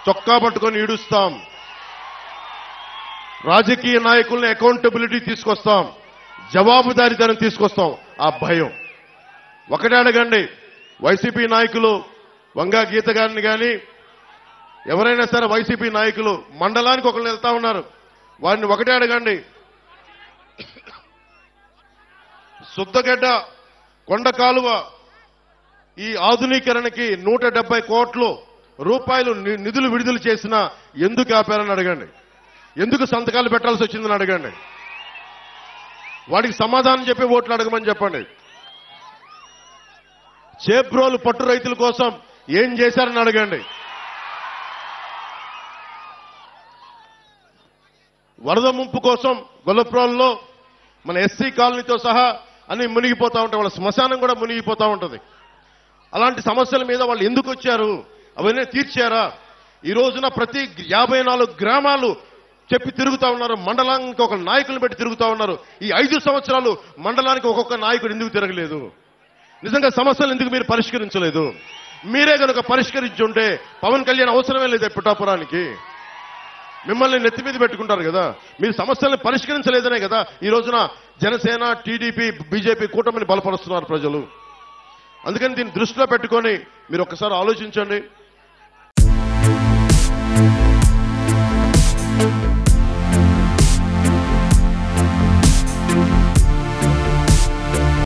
చొక్కా పట్టుకొని ఈడుస్తాం. రాజకీయ నాయకుల్ని అకౌంటబిలిటీ తీసుకొస్తాం, జవాబుదారీతనం తీసుకొస్తాం. ఆ భయం ఒకటే అడగండి. వైసీపీ నాయకులు వంగా గీత గారిని కానీ ఎవరైనా సరే వైసీపీ నాయకులు మండలానికి ఒకళ్ళు వెళ్తా ఉన్నారు, వారిని ఒకటే అడగండి. సుద్దగడ్డ కొండ కాలువ ఈ ఆధునీకరణకి 170 కోట్ల రూపాయలు నిధులు విడుదల చేసినా ఎందుకు ఆపారని అడగండి. ఎందుకు సంతకాలు పెట్టాల్సి వచ్చిందని అడగండి. వాడికి సమాధానం చెప్పి ఓట్లు అడగమని చెప్పండి. చేబ్రోలు పట్టు రైతుల కోసం ఏం చేశారని అడగండి. వరద ముంపు కోసం గొల్లప్రోల్లో మన ఎస్సీ కాలనీతో సహా అన్ని మునిగిపోతా ఉంటాయి, వాళ్ళ శ్మశానం కూడా మునిగిపోతా ఉంటుంది. అలాంటి సమస్యల మీద వాళ్ళు ఎందుకు వచ్చారు, అవన్నీ తీర్చారా? ఈ రోజున ప్రతి 54 గ్రామాలు చెప్పి తిరుగుతా ఉన్నారు, మండలానికి ఒక నాయకులను పెట్టి తిరుగుతా ఉన్నారు. ఈ 5 సంవత్సరాలు మండలానికి ఒక్కొక్క నాయకుడు ఎందుకు తిరగలేదు? నిజంగా సమస్యలు ఎందుకు మీరు పరిష్కరించలేదు? మీరే కనుక పరిష్కరించుంటే పవన్ కళ్యాణ్ అవసరమే లేదు పిఠాపురానికి. మిమ్మల్ని నెత్తి మీద పెట్టుకుంటారు కదా. మీరు సమస్యలను పరిష్కరించలేదనే కదా ఈ రోజున జనసేన, టీడీపీ, బీజేపీ కూటమిని బలపరుస్తున్నారు ప్రజలు. అందుకని దీన్ని దృష్టిలో పెట్టుకొని మీరు ఒక్కసారి ఆలోచించండి.